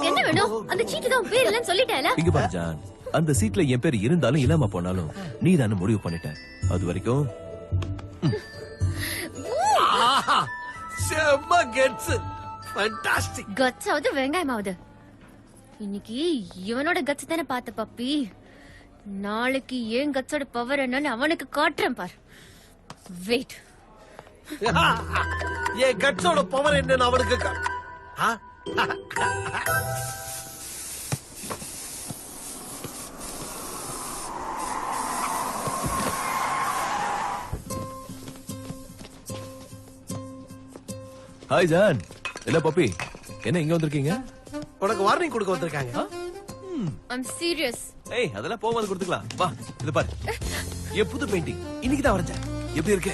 என்ன வேணும்? அந்த சீட்டு தான் பேர் இல்லன்னு சொல்லிட்டேல. இங்க பாரு ஜான், அந்த சீட்ல என் பேர் இருந்தாலும் இல்லாம போனாலும் நீ தானே முடிவு பண்ணிட்ட. அது வரைக்கும் செம்ம கெட்ஸ். ஃபேண்டாஸ்டிக். கட்ஸாவது வெங்காயமாவது. இன்னைக்கு இவனோட கட்ஸ் தானே பார்த்த பப்பி. நாளைக்கு ஏன் கட்ஸோட பவர் என்னன்னு அவனுக்கு காட்டுறேன் பார். வெயிட். என் கட்ஸோட பவர் என்னன்னு அவனுக்கு ஹாய் ஜான். என்ன பப்பி, என்ன இங்க வந்திருக்கீங்க? உனக்கு வார்னிங் கொடுக்க வந்திருக்காங்க. I'm serious. ஏய், அதெல்லாம் போகும்போது கொடுத்துக்கலாம். வா, இது பாரு, என் புது பெயிண்டிங் இன்னைக்கு தான் வரைஞ்சேன். எப்படி இருக்கு?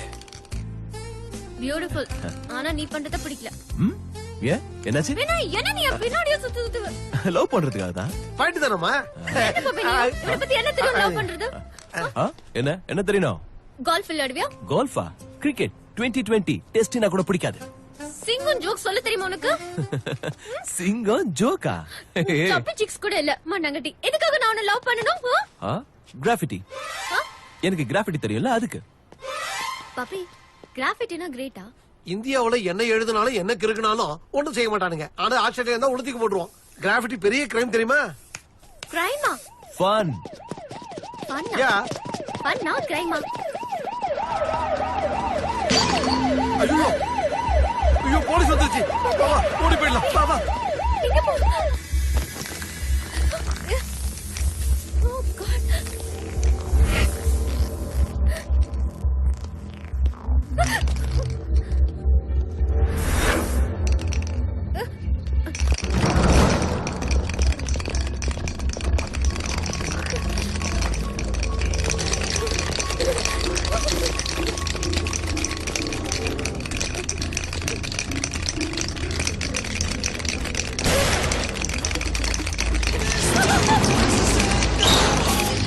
பியூட்டிஃபுல். ஆனா நீ பண்றத பிடிக்கல. ஏன், என்னாச்சு? என்ன நீ பின்னாடியே சுத்து லவ் பண்றதுக்காக தான். பாயிண்ட் தானம்மா. இவனை பத்தி என்ன தெரியும் லவ் பண்றது? என்ன என்ன தெரியணும்? கோல்ஃப் விளையாடுவியா? கோல்ஃபா? கிரிக்கெட் 2020 டெஸ்டினா கூட பிடிக்காது. சிங்கம் ஜோக் சொல்ல தெரியுமா உனக்கு? சிங்கம் ஜோக்கா? சப்பி சிக்ஸ் கூட இல்ல மண்ணங்கட்டி. எதுக்காக நான் உன்னை லவ் பண்ணனும்? கிராஃபிட்டி. எனக்கு கிராஃபிட்டி தெரியும்ல, அதுக்கு. பப்பி, கிராஃபிட்டினா கிரேட்டா? இந்தியாவுல என்ன எழுதினாலும் என்ன கிறுக்குனாலும் ஒண்ணும் செய்ய மாட்டானுங்க. ஆனா ஆஸ்திரேலியா தான் உளுத்திக்கு போட்டுருவோம். கிராஃபிட்டி பெரிய கிரைம் தெரியுமா? கிரைமா? ஃபன். ஃபன்னா? யா. ஃபன்னா கிரைமா? ஐயோ ஐயோ, போலீஸ் வந்துருச்சு. வா வா, ஓடி போயிடலாம். வா வா. எங்க போ? ஓ God.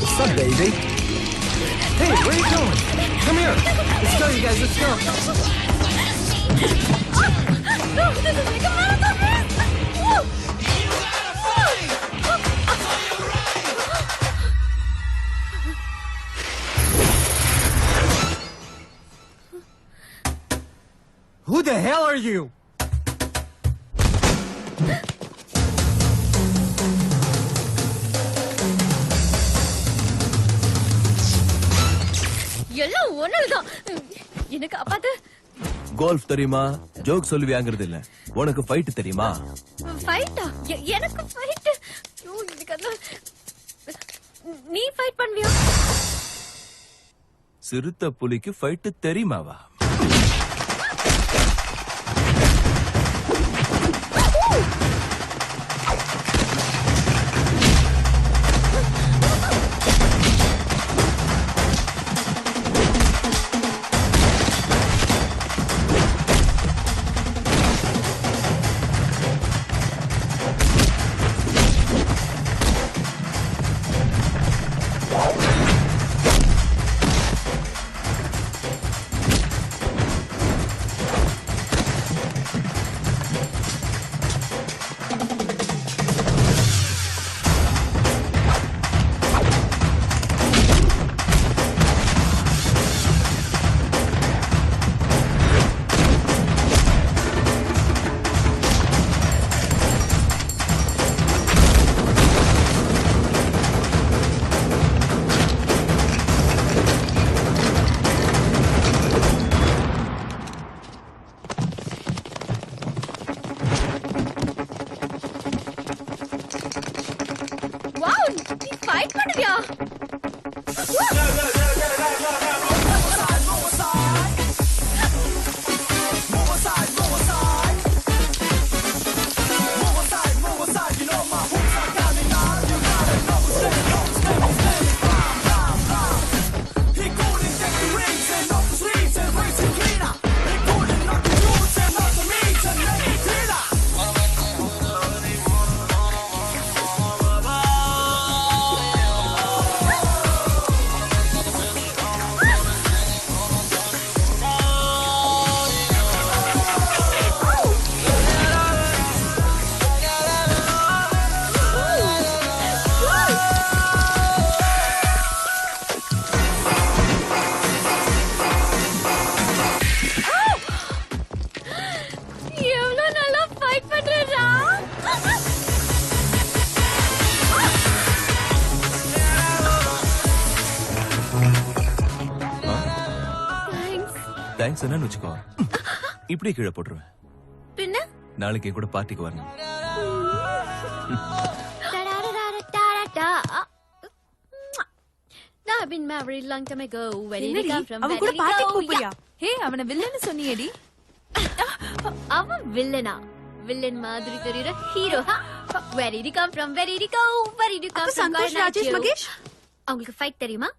What's up, baby? Hey, where are you going? Come here. Let's go, you guys. Let's go. No, this is like a marathon race. Who the hell are you? எல்லாம் ஒண்ணுதான். எனக்கு அப்பாத்து கோல்ஃப் தெரியுமா? ஜோக் சொல்லுவியாங்கிறது இல்ல, உனக்கு fight தெரியுமா? ஃபைட்டா? எனக்கு fight? ஐயோ, இதுக்கெல்லாம் நீ ஃபைட் பண்ணுவியா? சிறுத்தை புலிக்கு ஃபைட் தெரியுமாவா? வாவ், நீ ஃபைட் பண்ணுவியா? தேங்க்ஸ் என்னன்னு வச்சுக்கோ, இப்படி கீழே போட்டுருவேன். பின்ன நாளைக்கு என் கூட பார்ட்டிக்கு வரணும். Now I've been married long time ago. Where did என்னடி he come from? அவன் Where கூட did he பாட்டிக்கு go? போறியா? ஹே அவன வில்லன்னு சொன்னியேடி. அவன் வில்லனா? வில்லன் மாதிரி தெரியுற hero. Where did he come from? Where did he go? Where did he come அப்ப from? சந்தோஷ் ராஜேஷ் மகேஷ் அவங்களுக்கு ஃபைட் தெரியுமா?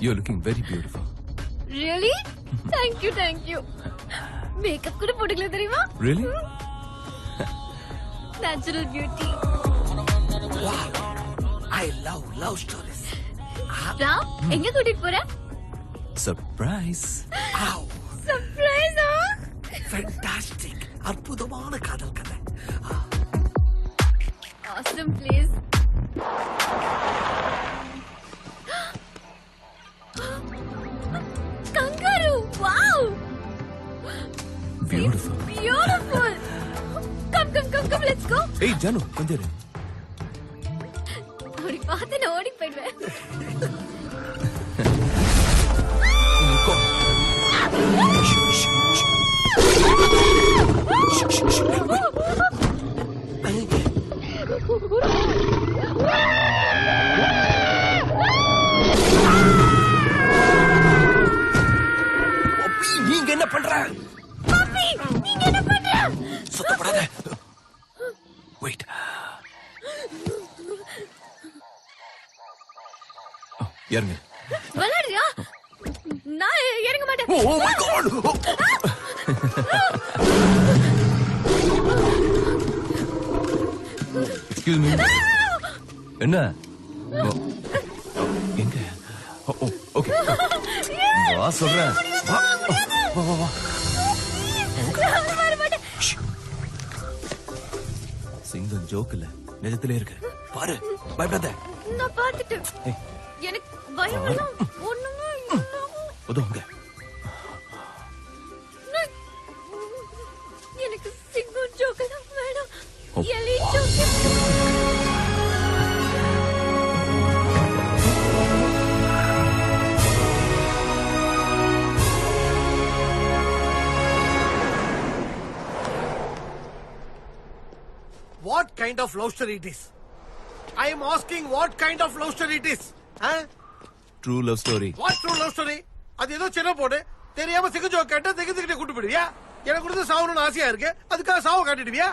You're looking very beautiful. Really? Thank you, thank you. Makeup கூட போட்டுக்கல தெரியுமா? Really? Natural beauty. Wow. I love stories. Ram, எங்க கூட்டிட்டு போற? Surprise. Wow. Surprise, Fantastic. அற்புதமான காதல் கதை. Awesome place. Kangaroo, wow. Beautiful. Beautiful. Come, let's go. Hey, Janu, கொஞ்சம் இரு. அப்படி பார்த்து நான் ஓடி போயிடுவேன். Go. நீங்க என்ன பண்ற? பாப்பி, நீங்க என்ன பண்ற? சுத்தப்படாத. Wait. இறங்கு. விளையாடுறியா? நான் இறங்க மாட்டேன். Oh my god. Excuse me. என்ன? எங்க? Okay. வா சொல்றேன். வா. வர மாட்டேன். சிங்கம் ஜோக் இல்ல, நிஜத்திலே இருக்கு. பாரு, பயப்படாத. நான் பார்த்துட்டேன். ஏய், எனக்கு பயம் எல்லாம் ஒண்ணுமே இல்ல. உதவுங்க. எனக்கு சிங்கம் ஜோக்கு தான் வேணும். Oh. எலி joke. What kind of love story it is? I am asking what kind of love story it is? Huh? True love story. What true love story? அது ஏதோ சின்ன போடு தெரியாம சிக்கு ஜோக் கேட்டா திக்கு கூட்டு போயிடுவியா? எனக்கு கொடுத்து சாவணும்னு ஆசையா இருக்கு, அதுக்காக சாவ காட்டிடுவியா?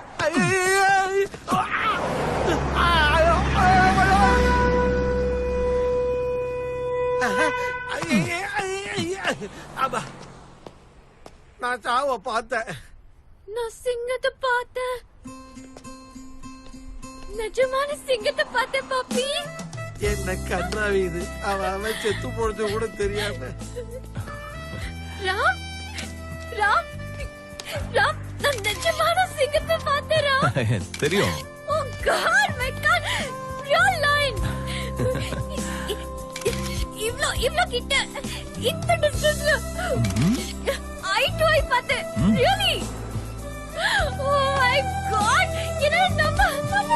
நான் சாவ பார்த்தேன். நான் சிங்கத்தை பார்த்தேன். நிஜமான சிங்கத்தை பார்த்தேன் பாப்பி. என்ன கண்ணாவி இது, அவன் செத்து போனது கூட தெரியாம. ராம், நான் நிஜமான சிங்கத்தை பார்த்தேன் ராம். தெரியும். Oh God, my God, real line. இவ்ளோ கிட்ட, இந்த டிஸ்டன்ஸ்ல, eye to eye பார்த்தேன். Really? Oh my God, நம்ப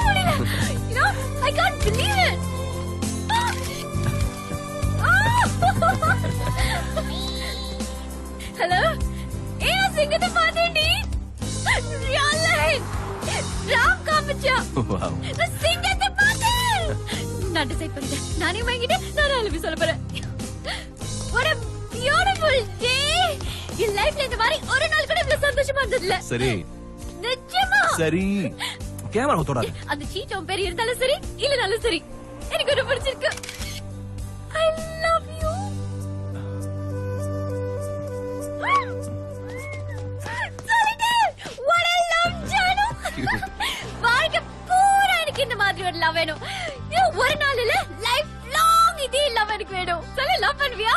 முடியல. I can't believe it. Hello? சிங்கத்தை பார்த்தேன்டி. Real line. ராம் காமிச்சா. Wow. நான் சிங்கத்தை பார்த்தேன். நான் டிசைட் பண்ணிட்டேன். நானே வாங்கிட்டு நான் அழுவி சொல்ல போறேன். What a beautiful day. என் லைஃப்ல இந்த மாதிரி ஒரு நாள் கூட இவ்வளவு சந்தோஷமா இருந்ததில்ல. சரி. நிஜமா. சரி. கேமரா தொடாத. அந்த சீட்டோம் பேர் இருந்தாலும் சரி இல்லனாலும் சரி எனக்கு ரொம்ப பிடிச்சிருக்கு. I love you. What I love Janu. வாழ்க்கை பூரா எனக்கு இந்த மாதிரி ஒரு லவ் வேணும். ஒரு நாள் இல்ல லைஃப் லாங் இதே லவ் எனக்கு வேணும். சொல்லு, லவ் பண்ணுவியா?